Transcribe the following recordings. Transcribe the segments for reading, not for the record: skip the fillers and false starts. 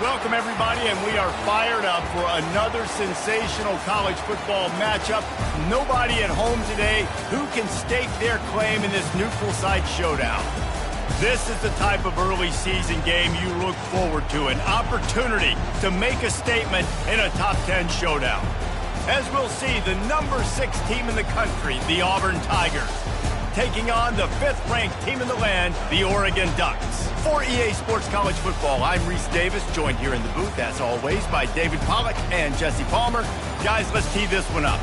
Welcome, everybody, and we are fired up for another sensational college football matchup. Nobody at home today who can stake their claim in this neutral site showdown. This is the type of early season game you look forward to, an opportunity to make a statement in a top 10 showdown. As we'll see, the number 6 team in the country, the Auburn Tigers, taking on the 5th-ranked team in the land, the Oregon Ducks. For EA Sports College Football, I'm Reese Davis, joined here in the booth, as always, by David Pollack and Jesse Palmer. Guys, let's tee this one up.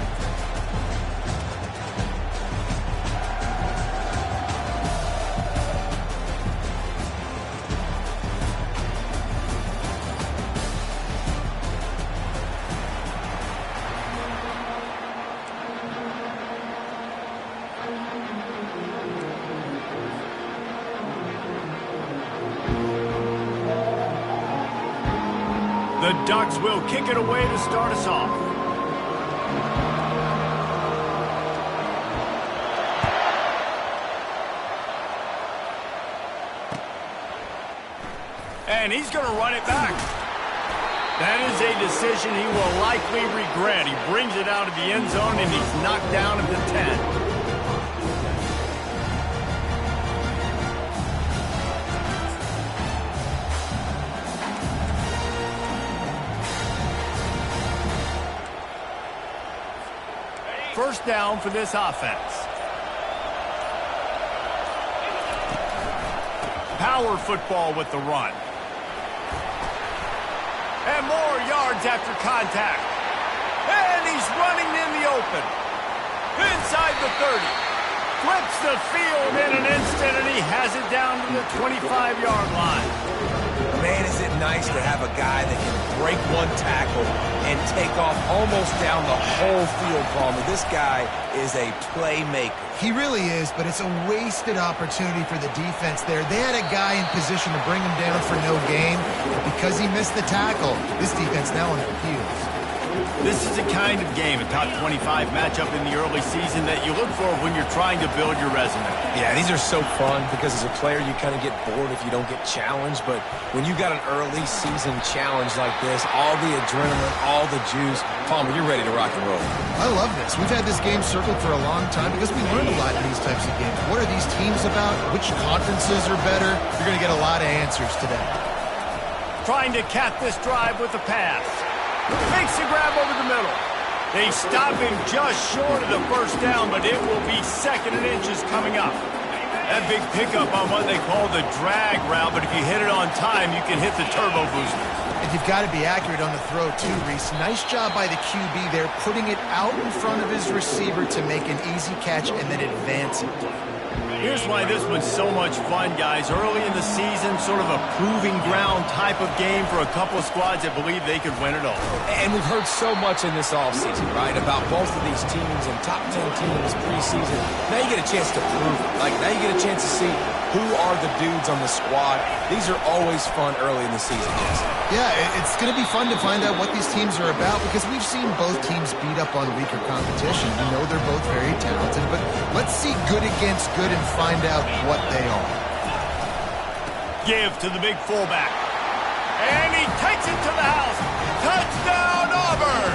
The Ducks will kick it away to start us off. And he's going to run it back. That is a decision he will likely regret. He brings it out of the end zone and he's knocked down at the 10. First down for this offense. Power football with the run. And more yards after contact. And he's running in the open. Inside the 30. Flips the field in an instant, and he has it down to the 25-yard line. Man, is it nice to have a guy that can break one tackle and take off almost down the whole field, Palmer. This guy is a playmaker. He really is, but it's a wasted opportunity for the defense there. They had a guy in position to bring him down for no gain. Because he missed the tackle, this defense now on their heels. This is a kind of game, a top 25 matchup in the early season that you look for when you're trying to build your resume. Yeah, these are so fun because as a player you kind of get bored if you don't get challenged, but when you got an early season challenge like this, all the adrenaline, all the juice, Palmer, you're ready to rock and roll. I love this. We've had this game circled for a long time because we learned a lot in these types of games. What are these teams about? Which conferences are better? You're going to get a lot of answers today. Trying to cap this drive with a pass. Makes the grab over the middle. They stop him just short of the first down, but it will be 2nd and inches coming up. That big pickup on what they call the drag route, but if you hit it on time, you can hit the turbo booster. And you've got to be accurate on the throw, too, Reese. Nice job by the QB there, putting it out in front of his receiver to make an easy catch and then advance it. Here's why this one's so much fun, guys. Early in the season, sort of a proving ground type of game for a couple of squads that believe they could win it all. And we've heard so much in this offseason, right, about both of these teams and top 10 teams preseason. Now you get a chance to prove it. Like, now you get a chance to see who are the dudes on the squad. These are always fun early in the season, Jesse. Yeah, it's going to be fun to find out what these teams are about because we've seen both teams beat up on weaker competition. We know they're both very talented, but let's see good against good and find out what they are. Give to the big fullback. And he takes it to the house. Touchdown, Auburn!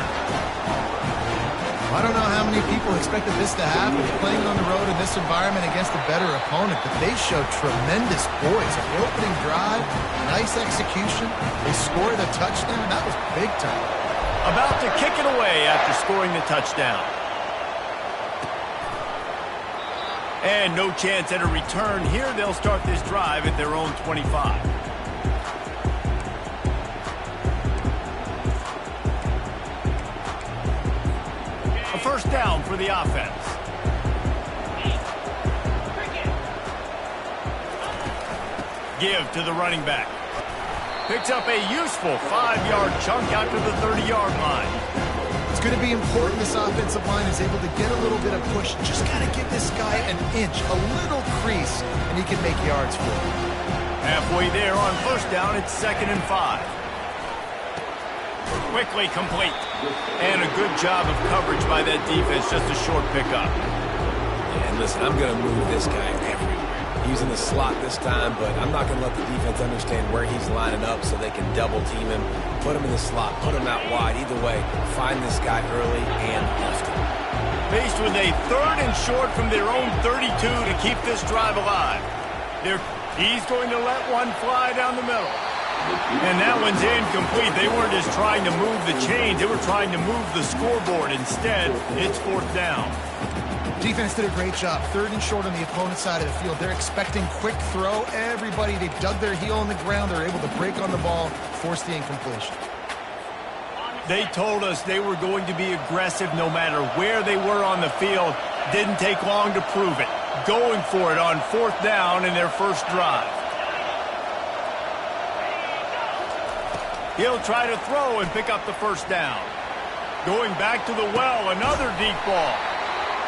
I don't know how many people expected this to happen, playing on the road in this environment against a better opponent, but they showed tremendous poise. On the opening drive, nice execution. They scored a touchdown. That was big time. About to kick it away after scoring the touchdown. And no chance at a return here. They'll start this drive at their own 25. First down for the offense. Give to the running back. Picks up a useful 5-yard chunk after the 30-yard line. It's going to be important this offensive line is able to get a little bit of push. Just got to give this guy an inch, a little crease, and he can make yards for it. Halfway there on first down, it's 2nd and 5. Quickly complete. And a good job of coverage by that defense, just a short pickup. And listen, I'm going to move this guy everywhere. using the slot this time, but I'm not going to let the defense understand where he's lining up so they can double team him, put him in the slot, put him out wide. Either way, find this guy early and often. Faced with a 3rd and short from their own 32 to keep this drive alive. He's going to let one fly down the middle. And that one's incomplete. They weren't just trying to move the chains. They were trying to move the scoreboard. Instead, it's 4th down. Defense did a great job. 3rd and short on the opponent's side of the field. They're expecting quick throw. Everybody, they dug their heel on the ground. They're able to break on the ball, force the incompletion. They told us they were going to be aggressive no matter where they were on the field. Didn't take long to prove it. Going for it on 4th down in their first drive. He'll try to throw and pick up the 1st down. Going back to the well, another deep ball.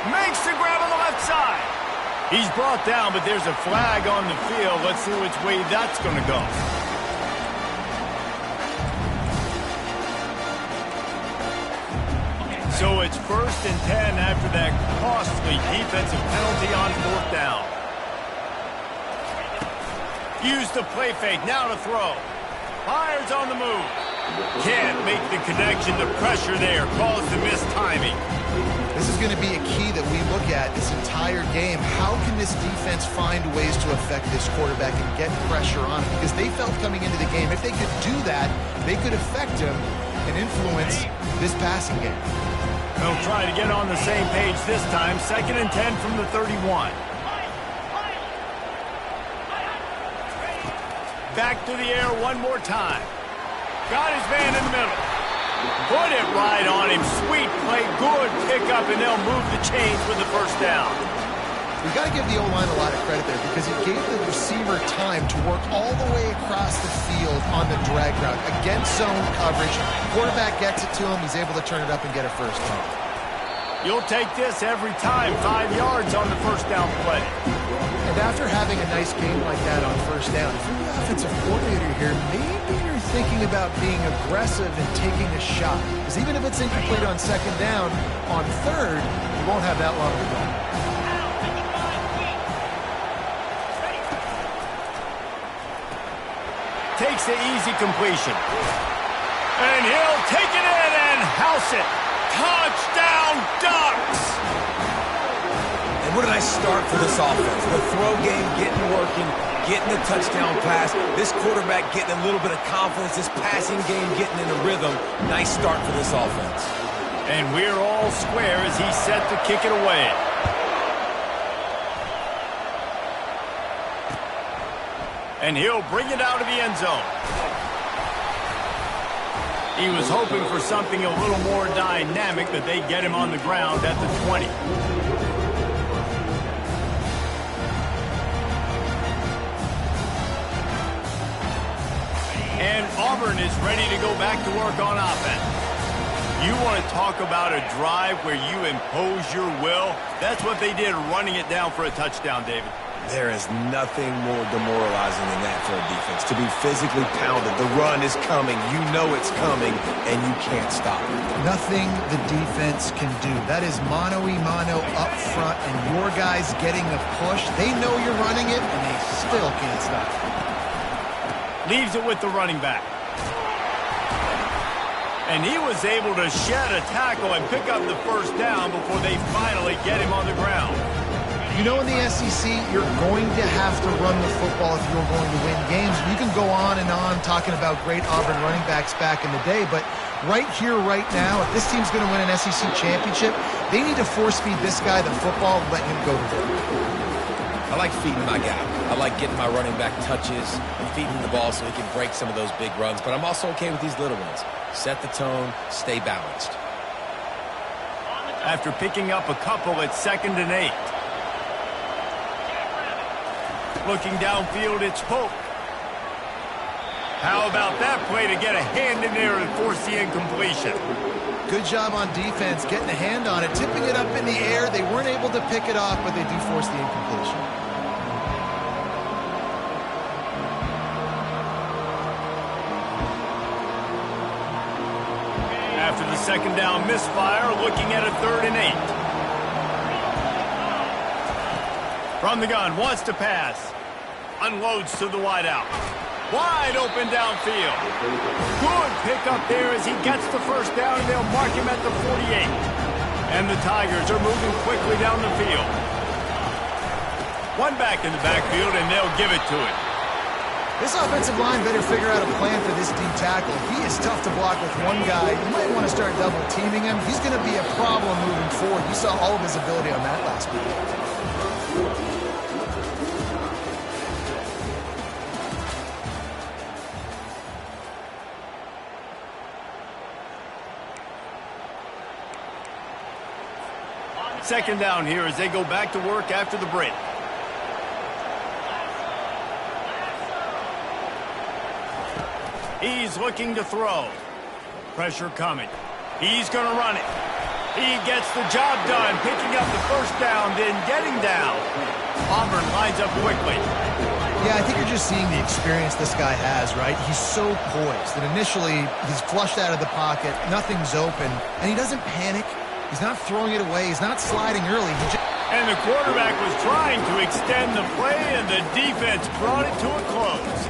Makes the grab on the left side. He's brought down, but there's a flag on the field. Let's see which way that's going to go. So it's 1st and 10 after that costly defensive penalty on 4th down. Use the play fake, now to throw. Fires on the move. Can't make the connection. The pressure there caused the missed timing. This is going to be a key that we look at this entire game. How can this defense find ways to affect this quarterback and get pressure on him? Because they felt coming into the game, if they could do that, they could affect him and influence this passing game. They'll try to get on the same page this time. 2nd and 10 from the 31. Back to the air one more time. Got his man in the middle. Put it right on him. Sweet play, good pickup, and they'll move the chains with the 1st down. We've got to give the O-line a lot of credit there because it gave the receiver time to work all the way across the field on the drag route. Against zone coverage, quarterback gets it to him. He's able to turn it up and get a 1st down. You'll take this every time. 5 yards on the 1st down play. And after having a nice game like that on 1st down, if you're the offensive coordinator here, maybe you're thinking about being aggressive and taking a shot. Because even if it's incomplete on 2nd down, on 3rd, you won't have that long to go. Takes the easy completion. And he'll take it in and house it. Touchdown, Ducks! And where did I start for this offense? The throw game getting working, getting the touchdown pass. This quarterback getting a little bit of confidence. This passing game getting in a rhythm. Nice start for this offense. And we're all square as he's set to kick it away. And he'll bring it out of the end zone. He was hoping for something a little more dynamic, but they get him on the ground at the 20. And Auburn is ready to go back to work on offense. You want to talk about a drive where you impose your will? That's what they did, running it down for a touchdown, David. There is nothing more demoralizing than that for a defense. To be physically pounded. The run is coming. You know it's coming, and you can't stop it. Nothing the defense can do. That is mano-a-mano up front, and your guys getting the push. They know you're running it, and they still can't stop it. Leaves it with the running back. And he was able to shed a tackle and pick up the 1st down before they finally get him on the ground. You know, in the SEC, you're going to have to run the football if you're going to win games. You can go on and on talking about great Auburn running backs back in the day, but right here, right now, if this team's going to win an SEC championship, they need to force-feed this guy the football and let him go to work. I like feeding my guy. I like getting my running back touches and feeding the ball so he can break some of those big runs, but I'm also okay with these little ones. Set the tone, stay balanced. After picking up a couple at 2nd and 8. Looking downfield, it's Pope. How about that play to get a hand in there and force the incompletion? Good job on defense, getting a hand on it, tipping it up in the air. They weren't able to pick it off, but they do force the incompletion. After the 2nd down misfire, looking at a 3rd and 8. From the gun, wants to pass. Unloads to the wideout. Wide open downfield. Good pickup there as he gets the first down, and they'll mark him at the 48. And the Tigers are moving quickly down the field. One back in the backfield, and they'll give it to him. This offensive line better figure out a plan for this D tackle. He is tough to block with one guy. You might want to start double teaming him. He's going to be a problem moving forward. You saw all of his ability on that last week. Second down here as they go back to work after the break. He's looking to throw. Pressure coming. He's going to run it. He gets the job done, picking up the first down, then getting down. Auburn lines up quickly. Yeah, I think you're just seeing the experience this guy has, right? He's so poised that initially he's flushed out of the pocket, nothing's open, and he doesn't panic. He's not throwing it away. He's not sliding early. And the quarterback was trying to extend the play, and the defense brought it to a close.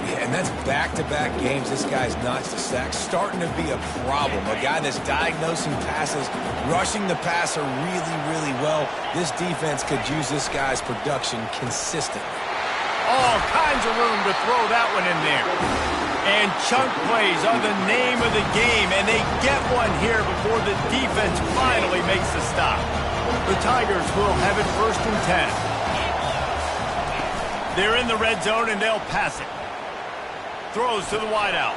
Yeah, and that's back-to-back games. This guy's notched a sack, starting to be a problem. A guy that's diagnosing passes, rushing the passer really, really well. This defense could use this guy's production consistently. All kinds of room to throw that one in there. And chunk plays are the name of the game, and they get one here before the defense finally makes the stop. The Tigers will have it 1st and 10. They're in the red zone, and they'll pass it. Throws to the wideout.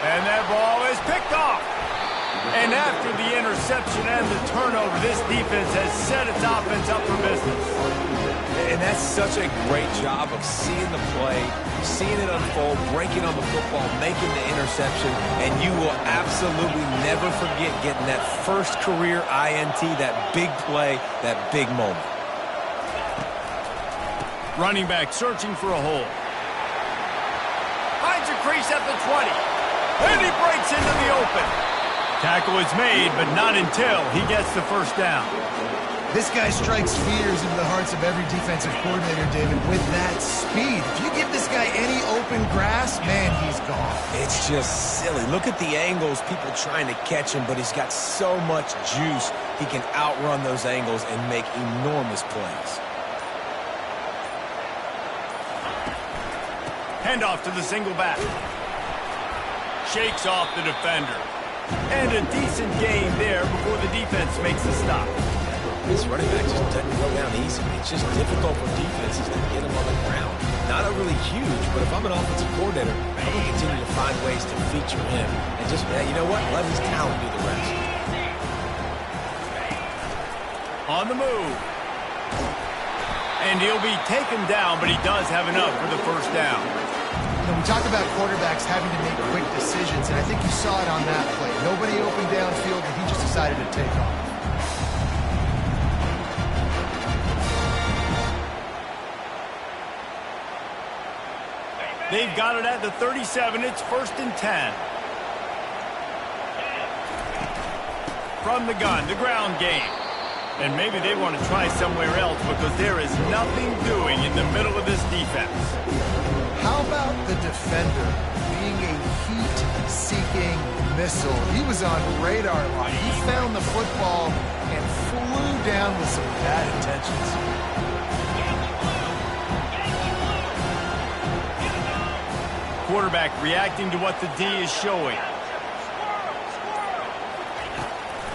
And that ball is picked off. And after the interception and the turnover, this defense has set its offense up for business. And that's such a great job of seeing the play, seeing it unfold, breaking on the football, making the interception, and you will absolutely never forget getting that first career INT, that big play, that big moment. Running back searching for a hole. Finds a crease at the 20. And he breaks into the open. Tackle is made, but not until he gets the first down. This guy strikes fears into the hearts of every defensive coordinator, David, with that speed. If you give this guy any open grass, man, he's gone. It's just silly. Look at the angles, people trying to catch him, but he's got so much juice. He can outrun those angles and make enormous plays. Handoff to the single back. Shakes off the defender. And a decent gain there before the defense makes the stop. This running back just doesn't go down easy. It's just difficult for defenses to get him on the ground. Not a really huge, but if I'm an offensive coordinator, I'm going to continue to find ways to feature him. And just, you know what? Let his talent do the rest. On the move. And he'll be taken down, but he does have enough for the first down. You know, we talk about quarterbacks having to make quick decisions, and I think you saw it on that play. Nobody open downfield, and he just decided to take off. They've got it at the 37. It's 1st and 10. From the gun, the ground game. And maybe they want to try somewhere else because there is nothing doing in the middle of this defense. How about the defender being a heat-seeking missile? He was on radar line. He found the football and flew down with some bad intentions. Quarterback reacting to what the D is showing.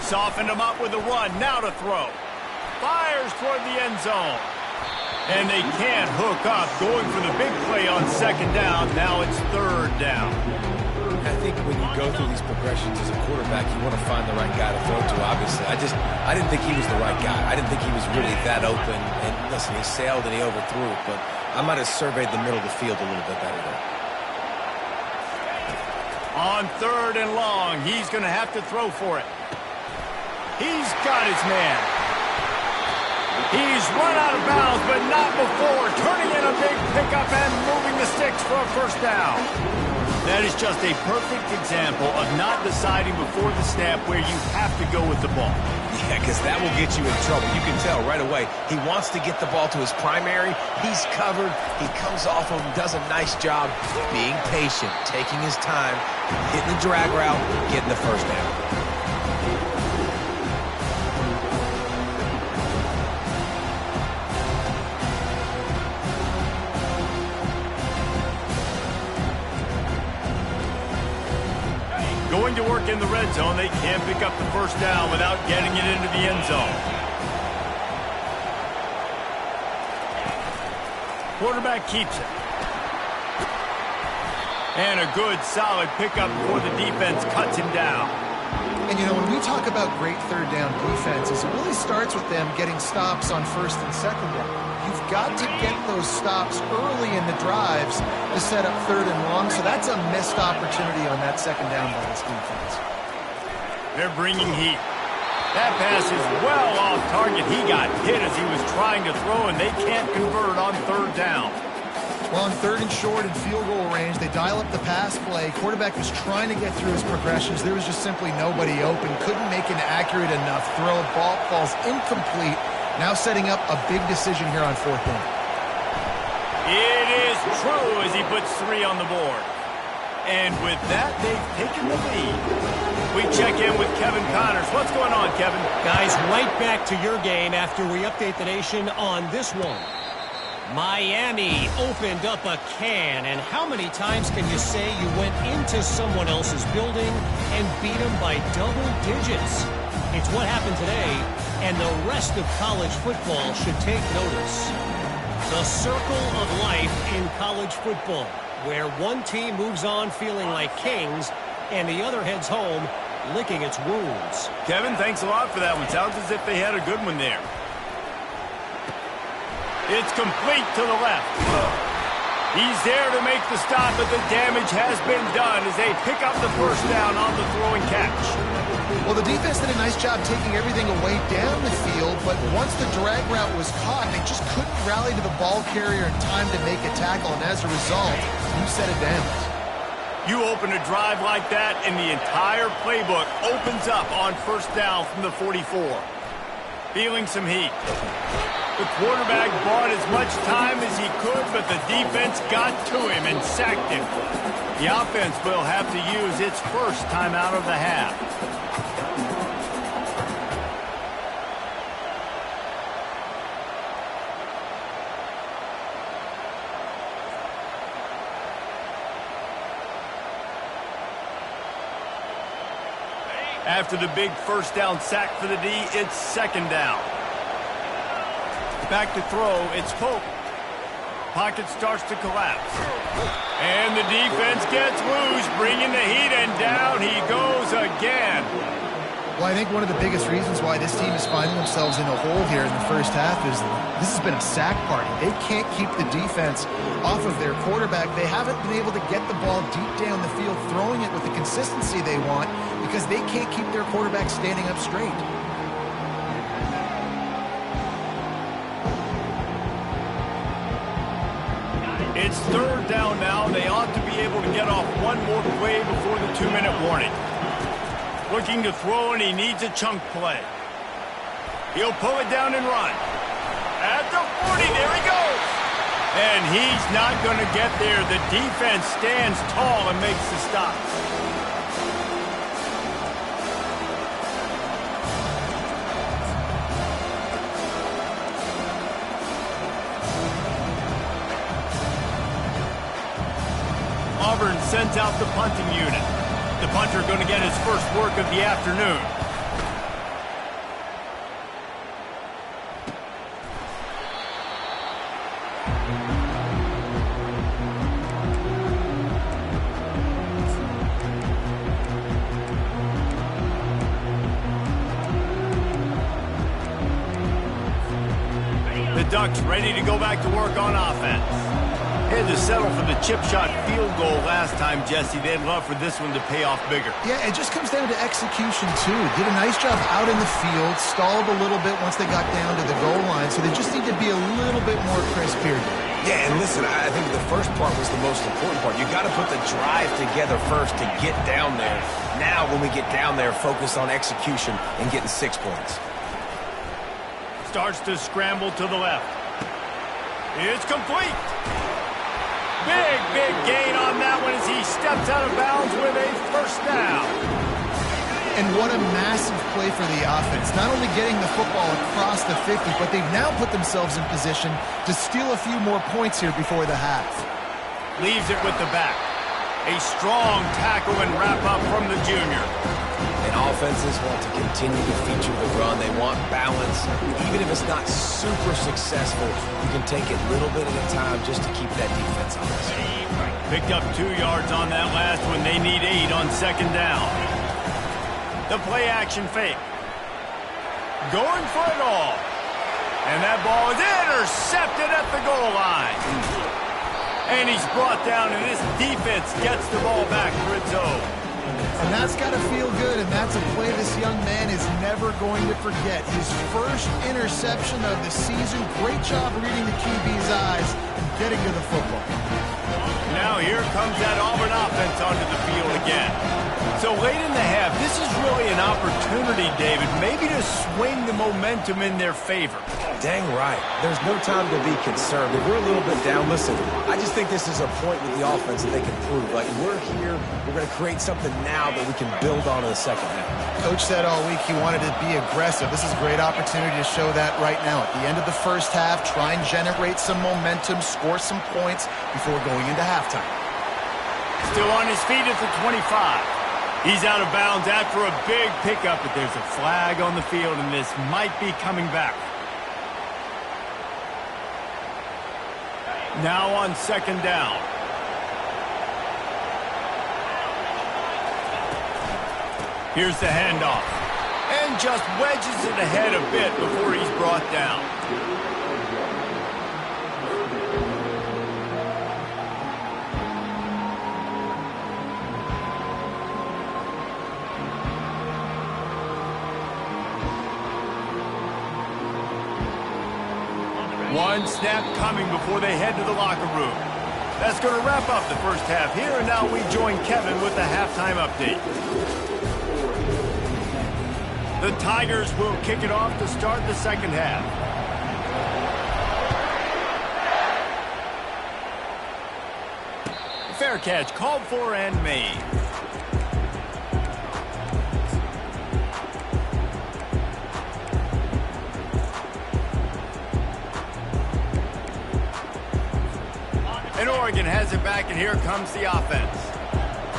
Softened him up with a run. Now to throw. Fires toward the end zone. And they can't hook up. Going for the big play on 2nd down. Now it's 3rd down. I think when you go through these progressions as a quarterback, you want to find the right guy to throw to, obviously. I didn't think he was the right guy. I didn't think he was really that open. And listen, he sailed and he overthrew it, but I might have surveyed the middle of the field a little bit better there. On 3rd and long, he's going to have to throw for it. He's got his man. He's run out of bounds, but not before. Turning in a big pickup and moving the sticks for a first down. That is just a perfect example of not deciding before the snap where you have to go with the ball. Yeah, because that will get you in trouble. You can tell right away. He wants to get the ball to his primary. He's covered. He comes off of him, does a nice job being patient, taking his time, hitting the drag route, getting the first down. Going to work in the red zone, they can't pick up the first down without getting it into the end zone. Quarterback keeps it. And a good, solid pickup before the defense cuts him down. And, you know, when we talk about great third down defenses, it really starts with them getting stops on first and second down. You've got to get those stops early in the drives to set up third and long, so that's a missed opportunity on that second down by this defense. They're bringing heat. That pass is well off target. He got hit as he was trying to throw, and they can't convert on third down. Well, on third and short and field goal range, they dial up the pass play. Quarterback was trying to get through his progressions. There was just simply nobody open. Couldn't make an accurate enough throw. Ball falls incomplete. Now setting up a big decision here on fourth down. It is true as he puts 3 on the board. And with that, they've taken the lead. We check in with Kevin Connors. What's going on, Kevin? Guys, right back to your game after we update the nation on this one. Miami opened up a can, and how many times can you say you went into someone else's building and beat them by double digits? It's what happened today, and the rest of college football should take notice. The circle of life in college football, where one team moves on feeling like kings, and the other heads home licking its wounds. Kevin, thanks a lot for that one. Sounds as if they had a good one there. It's complete to the left. He's there to make the stop, but the damage has been done as they pick up the first down on the throwing catch. Well, the defense did a nice job taking everything away down the field, but once the drag route was caught, they just couldn't rally to the ball carrier in time to make a tackle, and as a result, you set it down. You open a drive like that, and the entire playbook opens up on first down from the 44. Feeling some heat. The quarterback bought as much time as he could, but the defense got to him and sacked him. The offense will have to use its first timeout of the half. After the big first down sack for the D, it's second down. Back to throw, it's Pope. Pocket starts to collapse. And the defense gets loose, bringing the heat, and down he goes again. Well, I think one of the biggest reasons why this team is finding themselves in a hole here in the first half is this has been a sack party. They can't keep the defense off of their quarterback. They haven't been able to get the ball deep down the field, throwing it with the consistency they want because they can't keep their quarterback standing up straight. It's third down now. They ought to be able to get off one more play before the 2-minute warning. Looking to throw, and he needs a chunk play. He'll pull it down and run. At the 40, there he goes. And he's not going to get there. The defense stands tall and makes the stop. Auburn sends out the punting unit. The punter going to get his first work of the afternoon. The Ducks ready to go back to work on offense. Had to settle for the chip shot field goal last time, Jesse. They'd love for this one to pay off bigger. Yeah, it just comes down to execution, too. Did a nice job out in the field, stalled a little bit once they got down to the goal line, so they just need to be a little bit more crisp here. Yeah, and listen, I think the first part was the most important part. You got to put the drive together first to get down there. Now, when we get down there, focus on execution and getting 6 points. Starts to scramble to the left. It's complete. Big gain on that one as he steps out of bounds with a first down. And what a massive play for the offense. Not only getting the football across the 50, but they've now put themselves in position to steal a few more points here before the half. Leaves it with the back. A strong tackle and wrap-up from the junior. And offenses want to continue to feature the run. They want balance. Even if it's not super successful, you can take it little bit at a time just to keep that defense honest. Picked up 2 yards on that last one. They need 8 on second down. The play-action fake. Going for it all. And that ball is intercepted at the goal line. And he's brought down, and this defense gets the ball back for its own. And that's got to feel good, and that's a play this young man is never going to forget. His first interception of the season. Great job reading the QB's eyes and getting to the football. Now here comes that Auburn offense onto the field again. So late in the half, this is really an opportunity, David, maybe to swing the momentum in their favor. Dang right. There's no time to be concerned. If we're a little bit down, listen, I just think this is a point with the offense that they can prove. Like, we're here, we're going to create something now that we can build on in the second half. Coach said all week he wanted to be aggressive. This is a great opportunity to show that right now. At the end of the first half, try and generate some momentum, score some points before going into halftime. Still on his feet at the 25. He's out of bounds after a big pickup, but there's a flag on the field, and this might be coming back. Now on second down. Here's the handoff. And just wedges it ahead a bit before he's brought down. One snap coming before they head to the locker room. That's going to wrap up the first half here, and now we join Kevin with the halftime update. The Tigers will kick it off to start the second half. Fair catch called for and made. And Oregon has it back, and here comes the offense.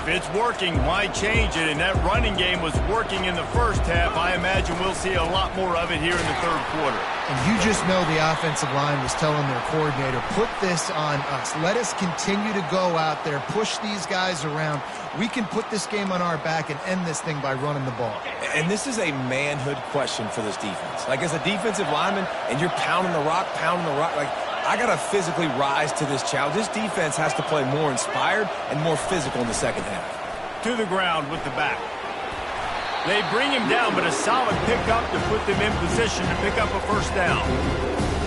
If it's working, why change it? And that running game was working in the first half. I imagine we'll see a lot more of it here in the third quarter. And you just know the offensive line was telling their coordinator, put this on us. Let us continue to go out there, push these guys around. We can put this game on our back and end this thing by running the ball. And this is a manhood question for this defense. Like, as a defensive lineman, and you're pounding the rock, like, I got to physically rise to this challenge. This defense has to play more inspired and more physical in the second half. To the ground with the back. They bring him down, but a solid pickup to put them in position to pick up a first down.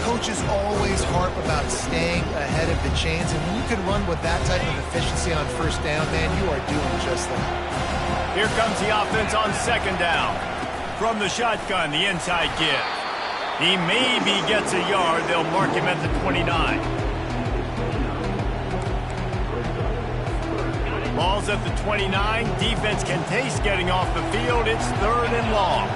Coaches always harp about staying ahead of the chains, and when you can run with that type of efficiency on first down, man, you are doing just that. Here comes the offense on second down. From the shotgun, the inside give. He maybe gets a yard. They'll mark him at the 29. Ball's at the 29. Defense can taste getting off the field. It's third and long.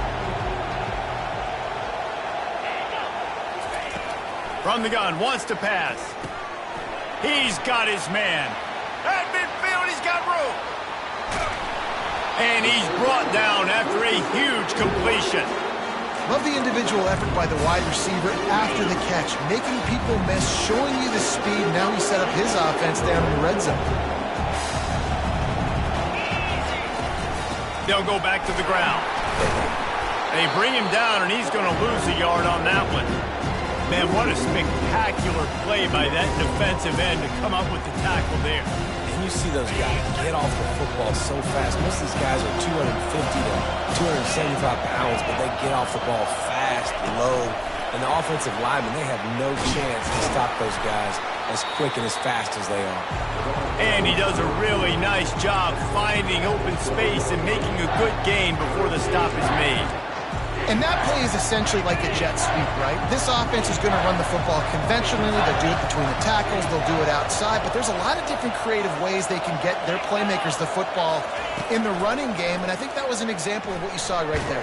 From the gun, wants to pass. He's got his man. At midfield, he's got room. And he's brought down after a huge completion. Love the individual effort by the wide receiver after the catch, making people miss, showing you the speed. Now he set up his offense down in the red zone. They'll go back to the ground. They bring him down, and he's going to lose a yard on that one. Man, what a spectacular play by that defensive end to come up with the tackle there. And you see those guys get off the football so fast. Most of these guys are 250 to 275 pounds, but they get off the ball fast, low. And the offensive linemen, they have no chance to stop those guys. as quick and as fast as they are. And he does a really nice job finding open space and making a good gain before the stop is made. And that play is essentially like a jet sweep, right? This offense is going to run the football conventionally. They'll do it between the tackles. They'll do it outside. But there's a lot of different creative ways they can get their playmakers the football in the running game. And I think that was an example of what you saw right there.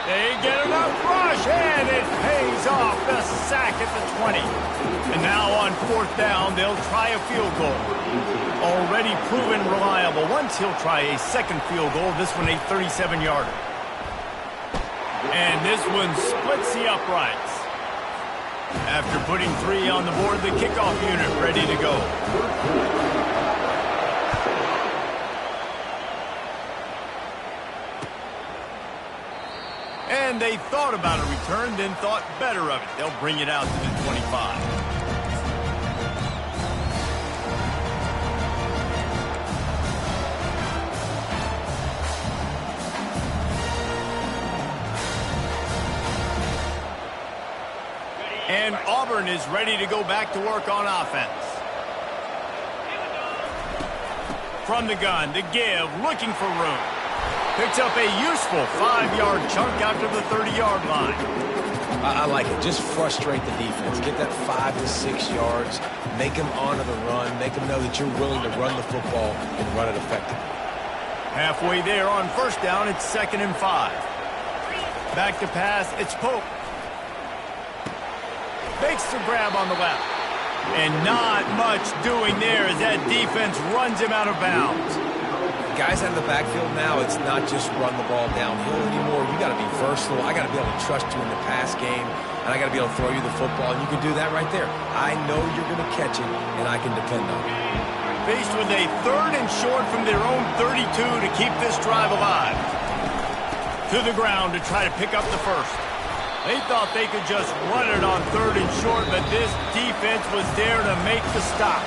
They get enough rush, and it pays off. The sack at the 20. And now on 4th down, they'll try a field goal. Already proven reliable. Once he'll try a second field goal, this one a 37-yarder. And this one splits the uprights. After putting 3 on the board, the kickoff unit ready to go. And they thought about a return, then thought better of it. They'll bring it out to the 25. And Auburn is ready to go back to work on offense. From the gun, the give, looking for room. Picks up a useful 5-yard chunk after the 30-yard line. I like it. Just frustrate the defense. Get that 5 to 6 yards. Make them honor the run. Make them know that you're willing to run the football and run it effectively. Halfway there on 1st down, it's 2nd and 5. Back to pass, it's Pope. Makes the grab on the left. And not much doing there as that defense runs him out of bounds. Guys out of the backfield now, it's not just run the ball downhill anymore. You got to be versatile. I got to be able to trust you in the pass game, and I got to be able to throw you the football, and you can do that right there. I know you're going to catch it, and I can depend on it. Faced with a 3rd and short from their own 32 to keep this drive alive. To the ground to try to pick up the first. They thought they could just run it on 3rd and short, but this defense was there to make the stop.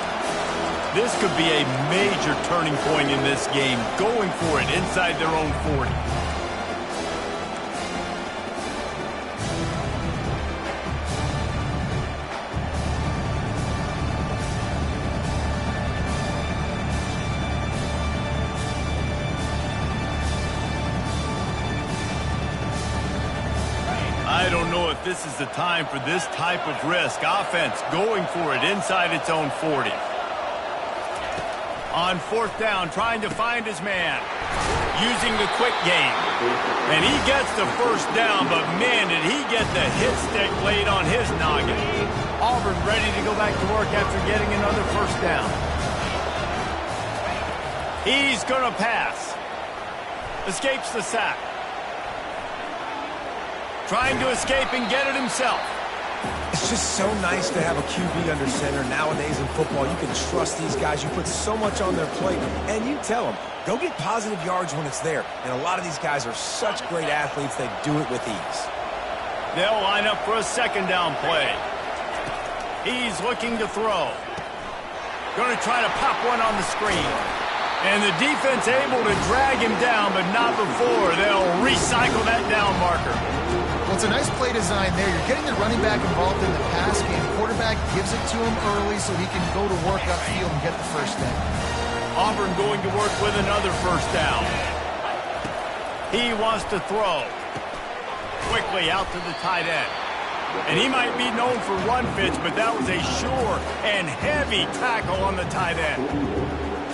This could be a major turning point in this game, going for it inside their own 40. I don't know if this is the time for this type of risk. Offense going for it inside its own 40. On 4th down, trying to find his man. Using the quick game. And he gets the 1st down, but man, did he get the hit stick laid on his noggin. Auburn ready to go back to work after getting another 1st down. He's going to pass. Escapes the sack. Trying to escape and get it himself. It's just so nice to have a QB under center nowadays in football. You can trust these guys. You put so much on their plate, and you tell them, go get positive yards when it's there. And a lot of these guys are such great athletes, they do it with ease. They'll line up for a 2nd down play. He's looking to throw. Going to try to pop one on the screen. And the defense able to drag him down, but not before. They'll recycle that down marker. Well, it's a nice play design there. You're getting the running back involved in the pass game. Quarterback gives it to him early so he can go to work upfield and get the 1st down. Auburn going to work with another 1st down. He wants to throw. Quickly out to the tight end. And he might be known for run fits, but that was a sure and heavy tackle on the tight end.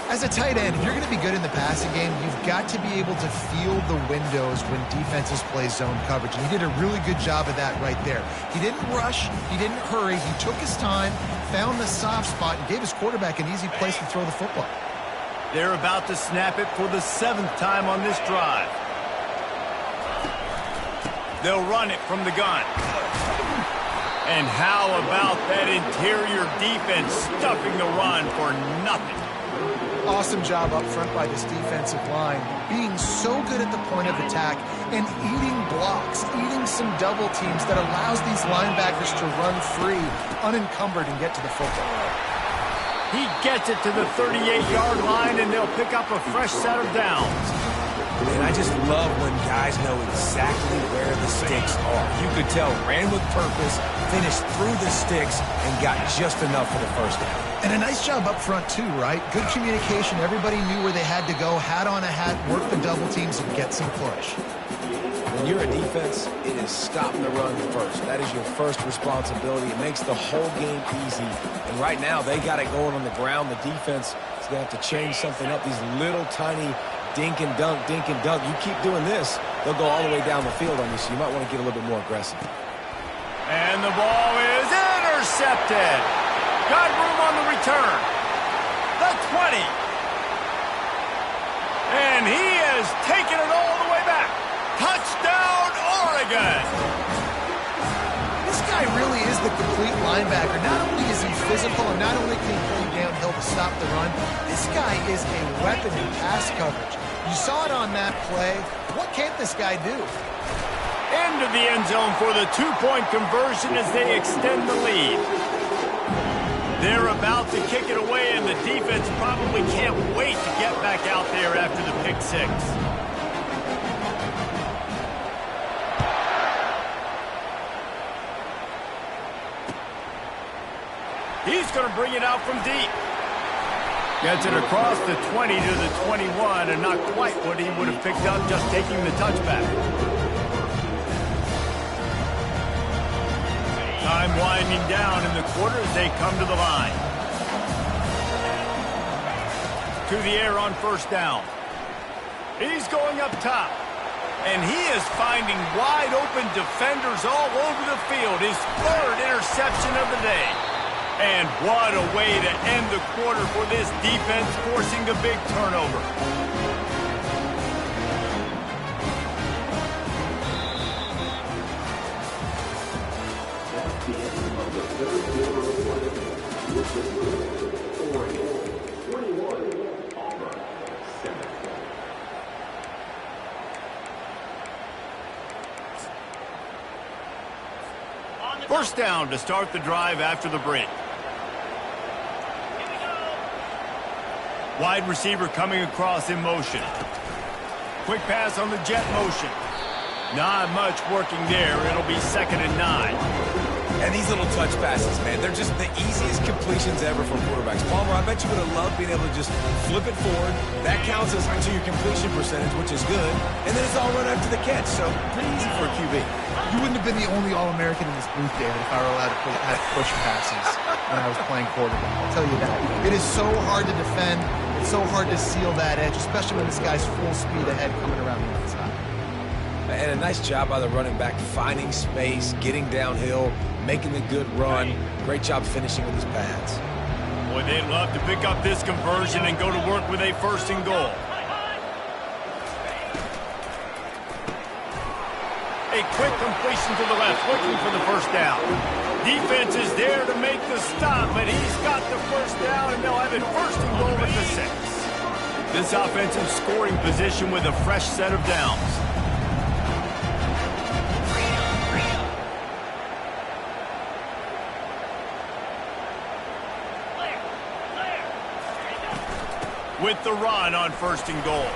As a tight end, if you're going to be good in the passing game, you've got to be able to feel the windows when defenses play zone coverage. And he did a really good job of that right there. He didn't rush. He didn't hurry. He took his time, found the soft spot, and gave his quarterback an easy place to throw the football. They're about to snap it for the 7th time on this drive. They'll run it from the gun. And how about that interior defense stuffing the run for nothing? Awesome job up front by this defensive line, being so good at the point of attack and eating blocks, eating some double teams that allows these linebackers to run free, unencumbered, and get to the football. He gets it to the 38-yard line, and they'll pick up a fresh set of downs. And I just love when guys know exactly where the sticks are. You could tell ran with purpose, finished through the sticks, and got just enough for the first down. And a nice job up front, too, right? Good communication. Everybody knew where they had to go, hat on a hat, work the double teams, and get some push. When you're a defense, it is stop the run first. That is your first responsibility. It makes the whole game easy. And right now, they got it going on the ground. The defense is going to have to change something up. These little tiny dink and dunk, dink and dunk. You keep doing this, they'll go all the way down the field on you, so you might want to get a little bit more aggressive. And the ball is intercepted. Got room on the return. The 20. And he has taken it all the way back. Touchdown, Oregon. This guy really is the complete linebacker. Not only is he physical and not only can he play downhill to stop the run, this guy is a weapon in pass coverage. You saw it on that play. What can't this guy do? Into the end zone for the two-point conversion as they extend the lead. They're about to kick it away, and the defense probably can't wait to get back out there after the pick six. He's going to bring it out from deep. Gets it across the 20 to the 21, and not quite what he would have picked up just taking the touchback. Time winding down in the quarter as they come to the line. To the air on first down. He's going up top. And he is finding wide-open defenders all over the field. His third interception of the day. And what a way to end the quarter for this defense, forcing a big turnover. First down to start the drive after the break. Wide receiver coming across in motion. Quick pass on the jet motion. Not much working there. It'll be 2nd and 9. And these little touch passes, man, they're just the easiest completions ever for quarterbacks. Palmer, I bet you would have loved being able to just flip it forward. That counts as to your completion percentage, which is good. And then it's all run after the catch, so pretty easy for a QB. You wouldn't have been the only All-American in this booth, David, if I were allowed to have push passes when I was playing quarterback. I'll tell you that. It is so hard to defend. It's so hard to seal that edge, especially when this guy's full speed ahead coming around the outside. And a nice job by the running back, finding space, getting downhill, making the good run. Great job finishing with his pads. Boy, they'd love to pick up this conversion and go to work with a 1st and goal. A quick completion to the left, looking for the first down. Defense is there to make the stop, but he's got the first down, and they'll have it 1st and goal at the 6. This offensive scoring position with a fresh set of downs. With the run on 1st and goal.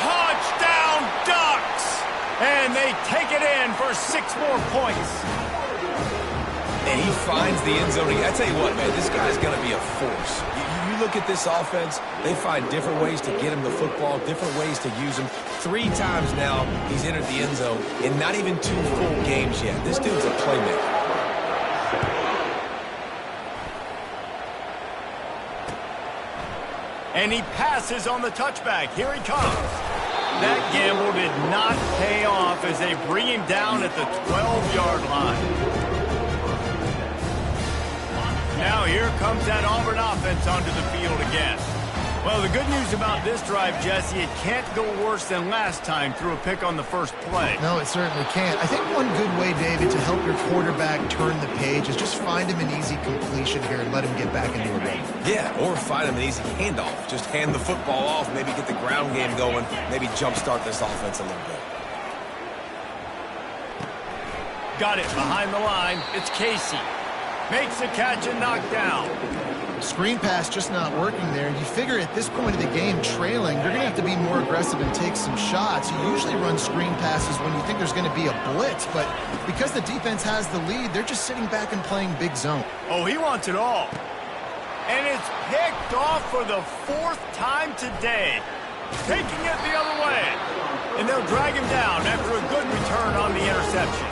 Touchdown, Ducks! And they take it in for 6 more points. And he finds the end zone. I tell you what, man, this guy's going to be a force. You look at this offense, they find different ways to get him the football, different ways to use him. 3 times now he's entered the end zone in not even 2 full games yet. This dude's a playmaker. And he passes on the touchback. Here he comes. That gamble did not pay off as they bring him down at the 12-yard line. Now here comes that Auburn offense onto the field again. Well, the good news about this drive, Jesse, it can't go worse than last time through a pick on the first play. No, it certainly can't. I think one good way, David, to help your quarterback turn the page is just find him an easy completion here and let him get back into a run. Yeah, or find him an easy handoff. Just hand the football off, maybe get the ground game going, maybe jumpstart this offense a little bit. Got it behind the line. It's Casey. Makes the catch and knocked down. Screen pass just not working there. You figure at this point of the game, trailing, you're going to have to be more aggressive and take some shots. You usually run screen passes when you think there's going to be a blitz, but because the defense has the lead, they're just sitting back and playing big zone. Oh, he wants it all. And it's picked off for the 4th time today. Taking it the other way. And they'll drag him down after a good return on the interception.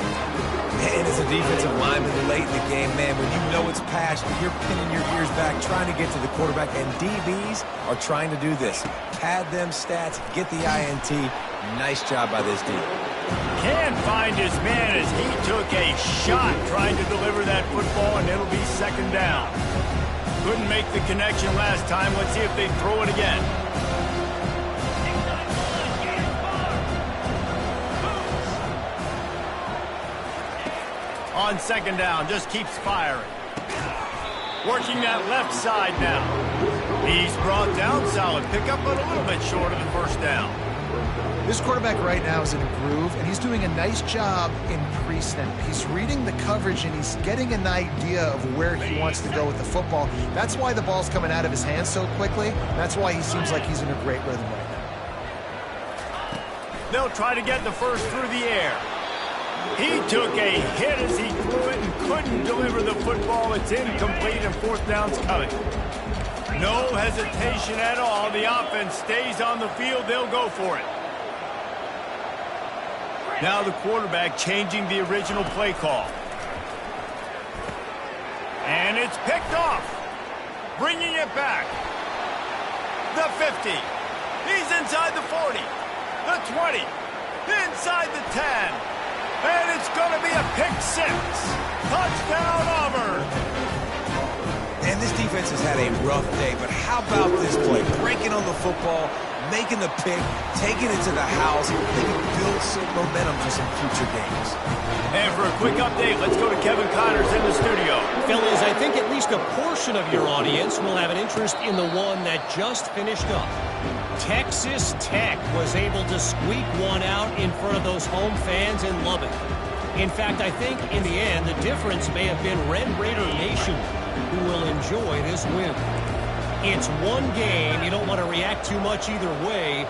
And as a defensive lineman late in the game, man, when you know it's passed, you're pinning your ears back, trying to get to the quarterback, and DBs are trying to do this. Pad them stats, get the INT. Nice job by this D. Can't find his man as he took a shot trying to deliver that football, and it'll be 2nd down. Couldn't make the connection last time. Let's see if they throw it again. On 2nd down, just keeps firing. Working that left side now. He's brought down, solid pickup, but a little bit short of the 1st down. This quarterback right now is in a groove, and he's doing a nice job in pre-snap. He's reading the coverage, and he's getting an idea of where he wants to go with the football. That's why the ball's coming out of his hands so quickly. That's why he seems like he's in a great rhythm right now. They'll try to get the first through the air. He took a hit as he threw it and couldn't deliver the football. It's incomplete, and 4th down's coming. No hesitation at all. The offense stays on the field. They'll go for it. Now the quarterback changing the original play call. And it's picked off. Bringing it back. The 50. He's inside the 40. The 20. Inside the 10. And it's going to be a pick 6. Touchdown, Auburn. And this defense has had a rough day, but how about this play? Breaking on the football, making the pick, taking it to the house, maybe build some momentum for some future games. And for a quick update, let's go to Kevin Connors in the studio. Fellas, I think at least a portion of your audience will have an interest in the one that just finished up. Texas Tech was able to squeak one out in front of those home fans in Lubbock. In fact, I think in the end, the difference may have been Red Raider Nation, who will enjoy this win. It's one game. You don't want to react too much either way,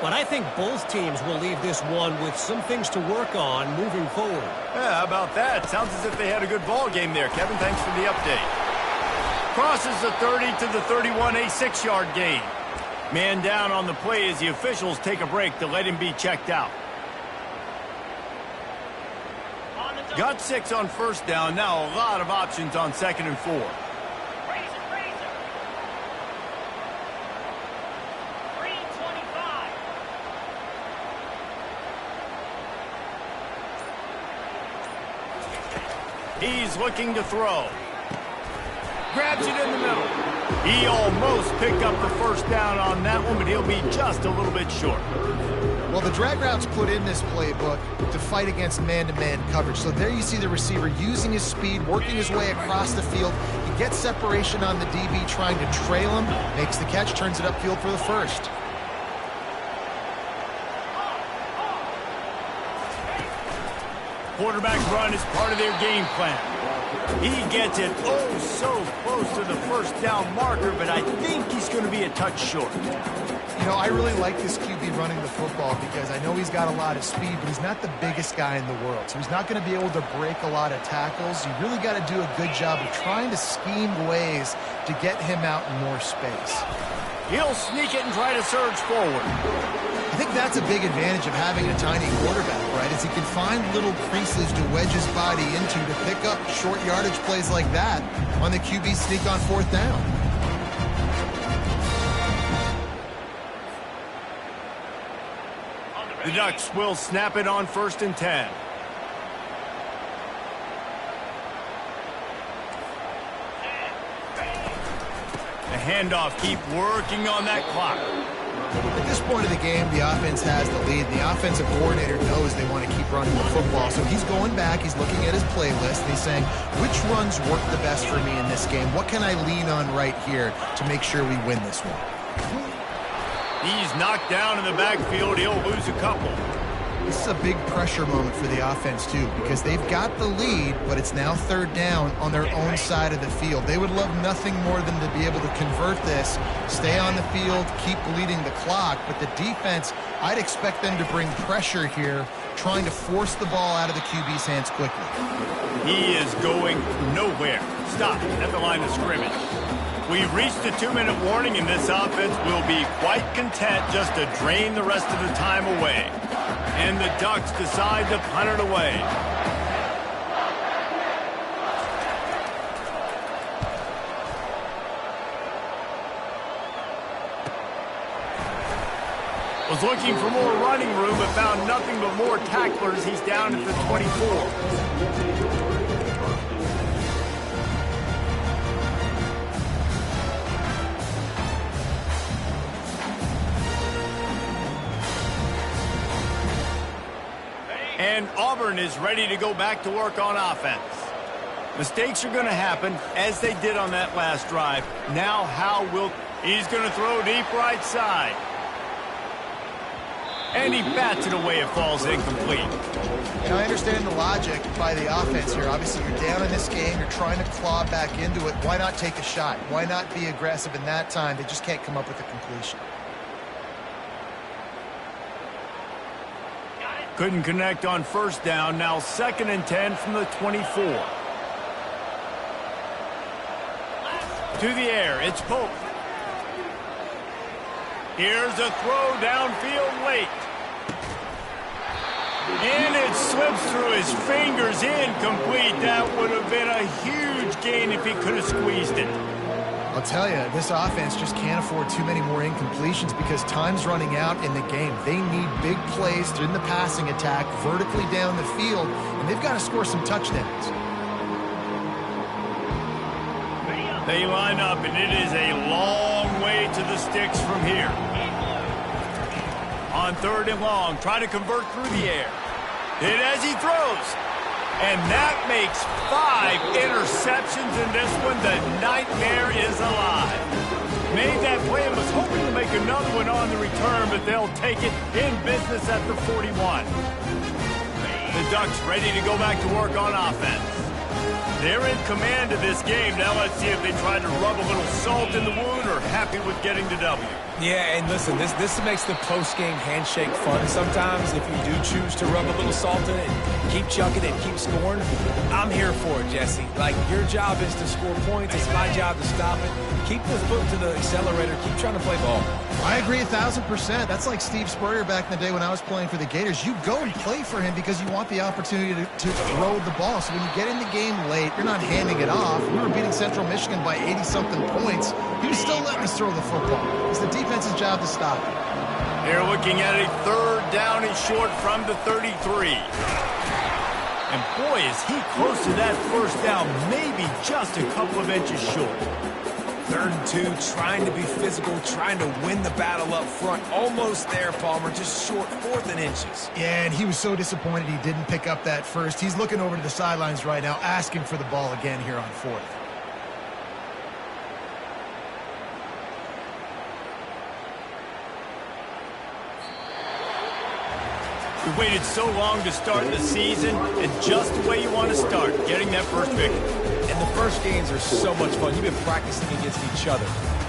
but I think both teams will leave this one with some things to work on moving forward. Yeah, how about that? Sounds as if they had a good ball game there. Kevin, thanks for the update. Crosses the 30 to the 31, a 6-yard gain. Man down on the play as the officials take a break to let him be checked out. Got 6 on 1st down. Now a lot of options on 2nd and 4. He's looking to throw. Grabs it in the middle. He almost picked up the 1st down on that one, but he'll be just a little bit short. Well, the drag routes put in this playbook to fight against man-to-man coverage. So there you see the receiver using his speed, working his way across the field. He gets separation on the DB trying to trail him, makes the catch, turns it upfield for the 1st. Quarterback run is part of their game plan. He gets it oh so close to the 1st down marker, but I think he's going to be a touch short. You know, I really like this QB running the football because I know he's got a lot of speed, but he's not the biggest guy in the world. So he's not going to be able to break a lot of tackles. You really got to do a good job of trying to scheme ways to get him out in more space. He'll sneak it and try to surge forward. I think that's a big advantage of having a tiny quarterback, right? Is he can find little creases to wedge his body into to pick up short yardage plays like that on the QB sneak on 4th down. The Ducks will snap it on 1st and 10. The handoff, keep working on that clock. At this point of the game, the offense has the lead. The offensive coordinator knows they want to keep running the football. So he's going back, he's looking at his playlist, and he's saying, which runs work the best for me in this game? What can I lean on right here to make sure we win this one? He's knocked down in the backfield. He'll lose a couple. This is a big pressure moment for the offense, too, because they've got the lead, but it's now third down on their own side of the field. They would love nothing more than to be able to convert this, stay on the field, keep bleeding the clock. But the defense, I'd expect them to bring pressure here, trying to force the ball out of the QB's hands quickly. He is going nowhere. Stop at the line of scrimmage. We've reached the 2-minute warning, and this offense will be quite content just to drain the rest of the time away. And the Ducks decide to punt it away. Was looking for more running room, but found nothing but more tacklers. He's down at the 24. And Auburn is ready to go back to work on offense. Mistakes are going to happen, as they did on that last drive. Now he's going to throw deep right side. And he bats it away. It falls incomplete. I understand the logic by the offense here. Obviously, you're down in this game. You're trying to claw back into it. Why not take a shot? Why not be aggressive in that time? They just can't come up with a completion. Couldn't connect on first down. Now 2nd and 10 from the 24. To the air. It's Pope. Here's a throw downfield late. And it slips through his fingers, incomplete. That would have been a huge gain if he could have squeezed it. I'll tell you, this offense just can't afford too many more incompletions because time's running out in the game. They need big plays in the passing attack, vertically down the field, and they've got to score some touchdowns. They line up, and it is a long way to the sticks from here. On 3rd and long, try to convert through the air. Hit as he throws. And that makes 5 interceptions in this one. The nightmare is alive. Made that play and was hoping to make another one on the return, but they'll take it in business at the 41. The Ducks ready to go back to work on offense. They're in command of this game. Now let's see if they try to rub a little salt in the wound or happy with getting the W. Yeah, and listen, this makes the post-game handshake fun sometimes. If you do choose to rub a little salt in it, keep chucking it, keep scoring. I'm here for it, Jesse. Like, your job is to score points. It's my job to stop it. Keep the foot to the accelerator. Keep trying to play ball. I agree 1,000%. That's like Steve Spurrier back in the day when I was playing for the Gators. You go and play for him because you want the opportunity to throw the ball. So when you get in the game late, you're not handing it off. We were beating Central Michigan by 80-something points. He was still letting us throw the football. It's the defense's job to stop it. They're looking at a 3rd down and short from the 33. And boy, is he close to that first down, maybe just a couple of inches short. 3rd and 2, trying to be physical, trying to win the battle up front. Almost there, Palmer, just short 4th and inches. Yeah, and he was so disappointed he didn't pick up that first. He's looking over to the sidelines right now, asking for the ball again here on 4th. We waited so long to start the season, and just the way you want to start, getting that first victory. And the first games are so much fun. You've been practicing against each other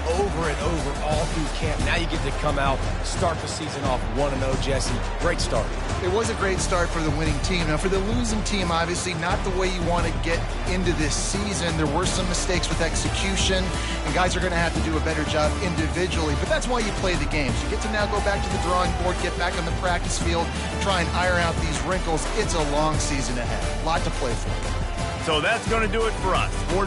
over and over all through camp. Now you get to come out, start the season off 1-0, Jesse. Great start. It was a great start for the winning team. Now, for the losing team, obviously not the way you want to get into this season. There were some mistakes with execution, and guys are going to have to do a better job individually. But that's why you play the games. You get to now go back to the drawing board, get back on the practice field, try and iron out these wrinkles. It's a long season ahead. A lot to play for. So that's going to do it for us. For